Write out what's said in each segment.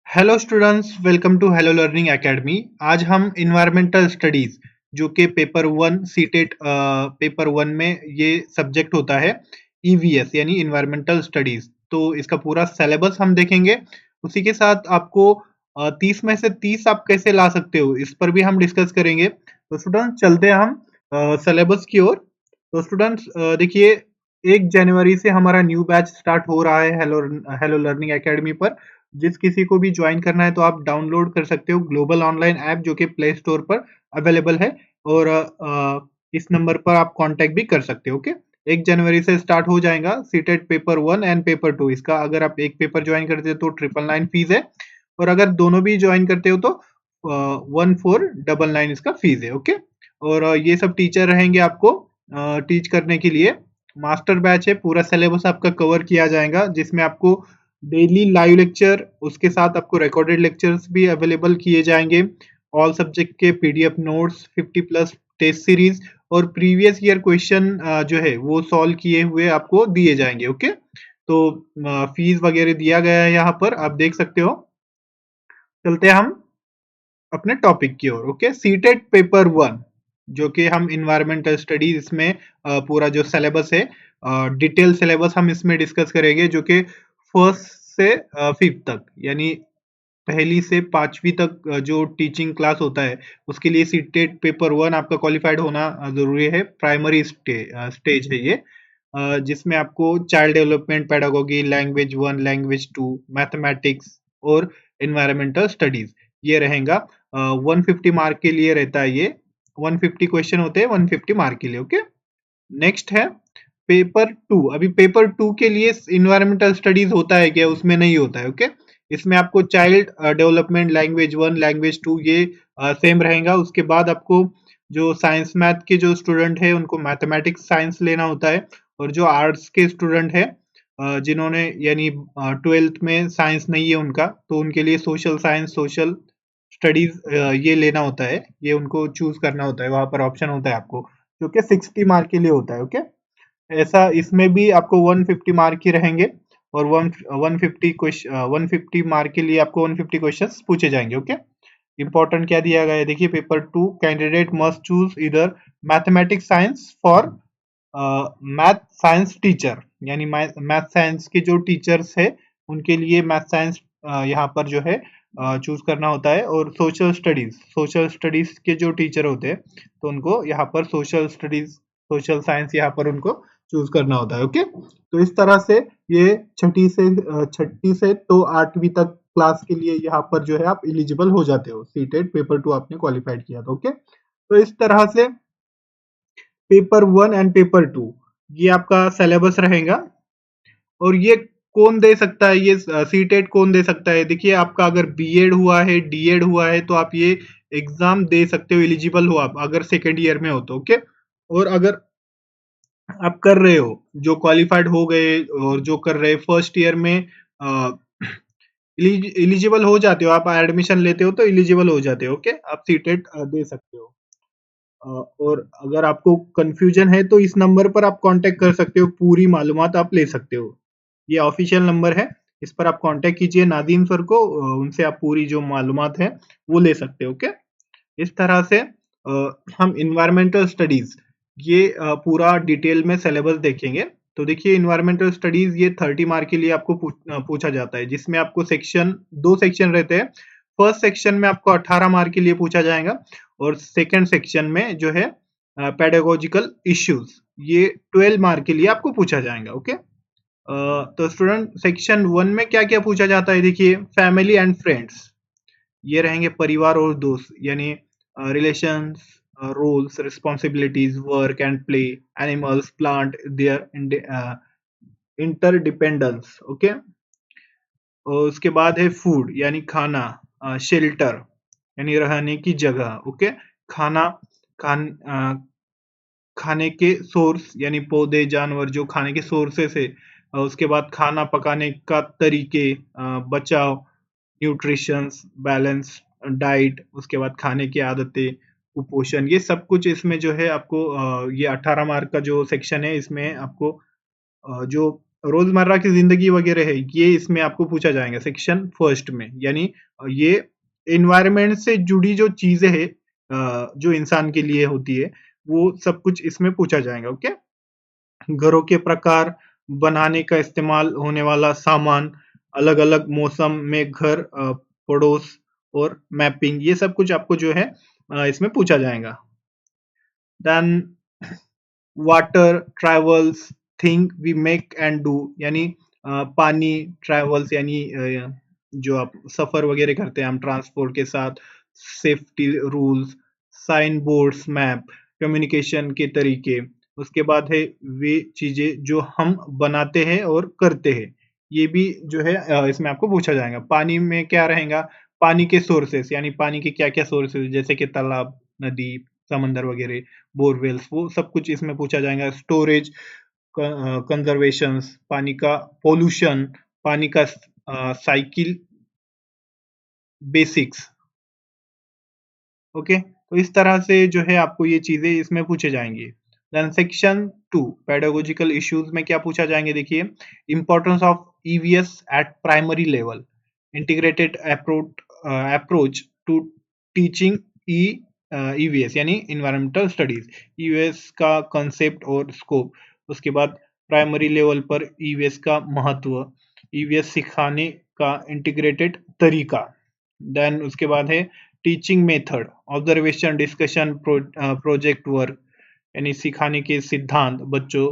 Hello students, welcome to hello learning academy. आज हम environmental studies जो कि paper one CTET paper one में ये सब्जेक्ट होता है, ईवीएस यानी इन्वायरमेंटल स्टडीज। तो इसका पूरा सिलेबस हम देखेंगे। उसी के साथ आपको 30 में से 30 आप कैसे ला सकते हो इस पर भी हम डिस्कस करेंगे। तो स्टूडेंट्स चलते हैं हम सिलेबस की ओर। तो स्टूडेंट्स देखिए, 1 जनवरी से हमारा न्यू बैच स्टार्ट हो रहा है हेलो हेलो लर्निंग एकेडमी पर। जिस किसी को भी ज्वाइन करना है तो आप डाउनलोड कर सकते हो ग्लोबल ऑनलाइन ऐप, जो कि प्ले स्टोर पर अवेलेबल है। और इस नंबर पर आप कांटेक्ट भी कर सकते हो। ओके, 1 जनवरी से स्टार्ट हो जाएगा CTET paper one and paper two. इसका अगर आप एक पेपर ज्वाइन करते हो तो 999 फीस है, और अगर दोनों भी ज्वाइन करते हो तो 1499 इसका फीस है। ओके, और ये सब टीचर रहेंगे आपको टीच करने के लिए। मास्टर बैच है, पूरा सिलेबस आपका कवर किया जाएगा, जिसमें आपको डेली लाइव लेक्चर, उसके साथ आपको रिकॉर्डेड लेक्चर्स भी अवेलेबल किए जाएंगे। ऑल सब्जेक्ट के PDF notes, 50 plus test series और प्रीवियस ईयर क्वेश्चन जो है वो सॉल्व किए हुए आपको दिए जाएंगे। ओके, तो फीस वगैरह दिया गया है यहाँ पर, आप देख सकते हो। चलते हैं हम अपने टॉपिक की ओर। ओके, सीटेट पेपर वन, जो कि हम इन्वायरमेंटल स्टडीज, इसमें पूरा जो सिलेबस है, डिटेल सिलेबस हम इसमें डिस्कस करेंगे, जो कि फर्स्ट से फिफ्थ तक, यानी पहली से पांचवी तक जो टीचिंग क्लास होता है उसके लिए सीटेट पेपर वन आपका क्वालिफाइड होना जरूरी है। प्राइमरी स्टेज है ये, जिसमें आपको child development, pedagogy, language one, language two, mathematics और इन्वायरमेंटल स्टडीज ये रहेगा। 150 मार्क के लिए रहता है ये। 150 क्वेश्चन होते हैं 150 मार्क के लिए। ओके, नेक्स्ट है पेपर टू। अभी पेपर टू के लिए इन्वायरमेंटल स्टडीज होता है क्या? उसमें नहीं होता है। ओके, इसमें आपको child development, language one, language two ये सेम रहेगा। उसके बाद आपको जो साइंस मैथ के जो स्टूडेंट है उनको मैथमेटिक्स साइंस लेना होता है, और जो आर्ट्स के स्टूडेंट है जिन्होंने यानी 12th में साइंस नहीं है उनका, तो उनके लिए सोशल साइंस, सोशल स्टडीज ये लेना होता है। ये उनको चूज करना होता है, वहां पर ऑप्शन होता है आपको, जो कि 60 मार्क के लिए होता है। ओके, ऐसा इसमें भी आपको 150 मार्क ही रहेंगे, और 150 क्वेश्चन, 150 मार्क के लिए आपको 150 क्वेश्चंस पूछे जाएंगे। ओके, इंपॉर्टेंट क्या दिया गया है देखिए, paper two candidate must choose इधर mathematics science for math science teacher, यानी मैथ साइंस के जो टीचर्स है उनके लिए मैथ साइंस यहाँ पर जो है चूज करना होता है। और सोशल स्टडीज के जो टीचर होते हैं तो उनको यहाँ पर सोशल स्टडीज, सोशल साइंस यहाँ पर उनको चूज करना होता है। ओके, तो इस तरह से ये छठी से तो 8वीं तक क्लास के लिए यहाँ पर जो है आप एलिजिबल हो जाते हो, सीटेट पेपर टू आपने क्वालिफाइड किया था। ओके, तो इस तरह से paper one and paper two ये आपका सिलेबस रहेगा। और ये कौन दे सकता है, ये सीटेट कौन दे सकता है? देखिए, आपका अगर बीएड हुआ है, डीएड हुआ है, तो आप ये एग्जाम दे सकते हो, एलिजिबल हो आप अगर सेकेंड ईयर में हो तो। ओके, और अगर आप कर रहे हो, जो क्वालिफाइड हो गए और जो कर रहे फर्स्ट ईयर में एलिजिबल हो जाते हो, आप एडमिशन लेते हो तो एलिजिबल हो जाते हो। ओके, आप सीटेट दे सकते हो। और अगर आपको कंफ्यूजन है तो इस नंबर पर आप कांटेक्ट कर सकते हो, पूरी मालूमात आप ले सकते हो। ये ऑफिशियल नंबर है, इस पर आप कांटेक्ट कीजिए नादीम सर को, उनसे आप पूरी जो मालूमात है वो ले सकते हो। ओके, इस तरह से हम इन्वायरमेंटल स्टडीज ये पूरा डिटेल में सिलेबस देखेंगे। तो देखिए, इन्वायरमेंटल स्टडीज ये 30 मार्क के लिए आपको पूछा जाता है, जिसमें आपको दो सेक्शन रहते हैं। फर्स्ट सेक्शन में आपको 18 मार्क के लिए पूछा जाएगा, और सेकंड सेक्शन में जो है पेडागोजिकल इश्यूज ये 12 मार्क के लिए आपको पूछा जाएगा। ओके, तो स्टूडेंट सेक्शन वन में क्या क्या पूछा जाता है देखिए, फैमिली एंड फ्रेंड्स ये रहेंगे, परिवार और दोस्त, यानी relations, roles, responsibilities, work and play, animals, plant, their interdependence. Okay, और उसके बाद है फूड यानी खाना, शेल्टर यानी रहने की जगह। ओके, खाना, खान खाने के सोर्स यानी पौधे, जानवर जो खाने के सोर्सेस है। उसके बाद खाना पकाने का तरीके, बचाव, न्यूट्रिशंस, बैलेंस डाइट, उसके बाद खाने की आदतें, कुपोषण, ये सब कुछ इसमें जो है आपको ये 18 मार्क का जो सेक्शन है इसमें आपको जो रोजमर्रा की जिंदगी वगैरह है, ये इसमें आपको पूछा जाएगा सेक्शन फर्स्ट में। यानी ये एनवायरनमेंट से जुड़ी जो चीजें है जो इंसान के लिए होती है, वो सब कुछ इसमें पूछा जाएगा। ओके, घरों के प्रकार, बनाने का इस्तेमाल होने वाला सामान, अलग अलग मौसम में घर, पड़ोस और मैपिंग, ये सब कुछ आपको जो है इसमें पूछा जाएगा। Then water, travels, thing we make and do, यानी पानी, ट्रैवल्स यानी जो आप सफर वगैरह करते हैं हम ट्रांसपोर्ट के साथ, safety rules, sign boards, map, communication के तरीके, उसके बाद है वे चीजें जो हम बनाते हैं और करते हैं, ये भी जो है इसमें आपको पूछा जाएगा। पानी में क्या रहेगा, पानी के सोर्सेस, यानी पानी के क्या क्या सोर्सेस, जैसे कि तालाब, नदी, समंदर वगैरह, बोरवेल्स, वो सब कुछ इसमें पूछा जाएगा। स्टोरेज, कंजर्वेशन, पानी का पोल्यूशन, पानी का साइकिल, बेसिक्स। ओके, तो इस तरह से जो है आपको ये चीजें इसमें पूछे जाएंगी। देन सेक्शन 2 पेडागोजिकल इश्यूज में क्या पूछा जाएंगे, देखिए, importance of EVS at primary level, integrated approach to teaching EVS यानी इन्वायरमेंटल स्टडीज, ईवीएस का कंसेप्ट और स्कोप, उसके बाद प्राइमरी लेवल पर ईवीएस का महत्व, ईवीएस सिखाने का इंटीग्रेटेड तरीका। देन उसके बाद है teaching method, observation, discussion, project work, यानी सिखाने के सिद्धांत, बच्चों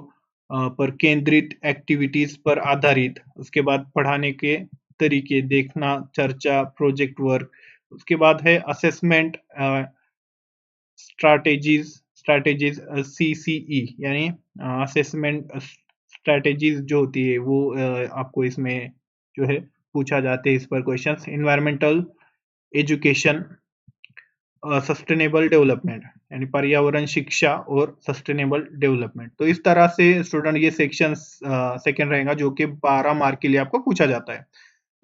पर केंद्रित, एक्टिविटीज पर आधारित, उसके बाद पढ़ाने के तरीके, देखना, चर्चा, प्रोजेक्ट वर्क, उसके बाद है असेसमेंट स्ट्रैटेजीज, सीसीई, यानी असेसमेंट स्ट्रैटेजीज जो होती है वो आपको इसमें जो है पूछा जाते हैं इस पर questions. Environmental education, sustainable development, यानी पर्यावरण शिक्षा और सस्टेनेबल डेवलपमेंट। तो इस तरह से स्टूडेंट ये सेक्शन सेकंड रहेगा जो कि 12 मार्क के लिए आपको पूछा जाता है।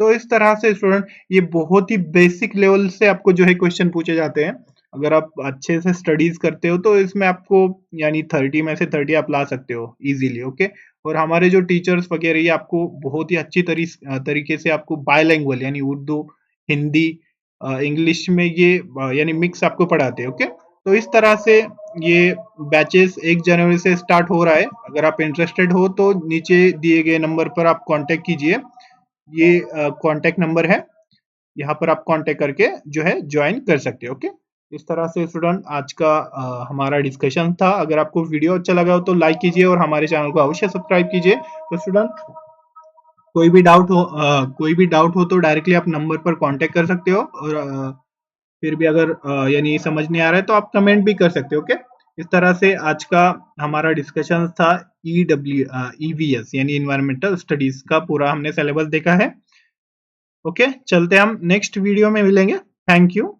तो इस तरह से स्टूडेंट ये बहुत ही बेसिक लेवल से आपको जो है क्वेश्चन पूछे जाते हैं। अगर आप अच्छे से स्टडीज करते हो तो इसमें आपको यानी 30 में से 30 आप ला सकते हो इजीली। ओके, और हमारे जो टीचर्स वगैरह ये आपको बहुत ही अच्छी तरीके से आपको बायलैंग्वेज यानी उर्दू, हिंदी, इंग्लिश में ये यानी मिक्स आपको पढ़ाते हैं। ओके, तो इस तरह से ये बैचेस 1 जनवरी से स्टार्ट हो रहा है। अगर आप इंटरेस्टेड हो तो नीचे दिए गए नंबर पर आप कांटेक्ट कीजिए, ये कांटेक्ट नंबर है, यहाँ पर आप कांटेक्ट करके जो है ज्वाइन कर सकते हो। ओके, इस तरह से स्टूडेंट आज का हमारा डिस्कशन था। अगर आपको वीडियो अच्छा लगा हो तो लाइक कीजिए और हमारे चैनल को अवश्य सब्सक्राइब कीजिए। तो स्टूडेंट कोई भी डाउट हो तो डायरेक्टली आप नंबर पर कांटेक्ट कर सकते हो, और फिर भी अगर यानी समझ नहीं आ रहा है तो आप कमेंट भी कर सकते हो। ओके, इस तरह से आज का हमारा डिस्कशन था ईवीएस यानी इन्वायरमेंटल स्टडीज का पूरा हमने सिलेबस देखा है। ओके, चलते हम नेक्स्ट वीडियो में मिलेंगे। Thank you.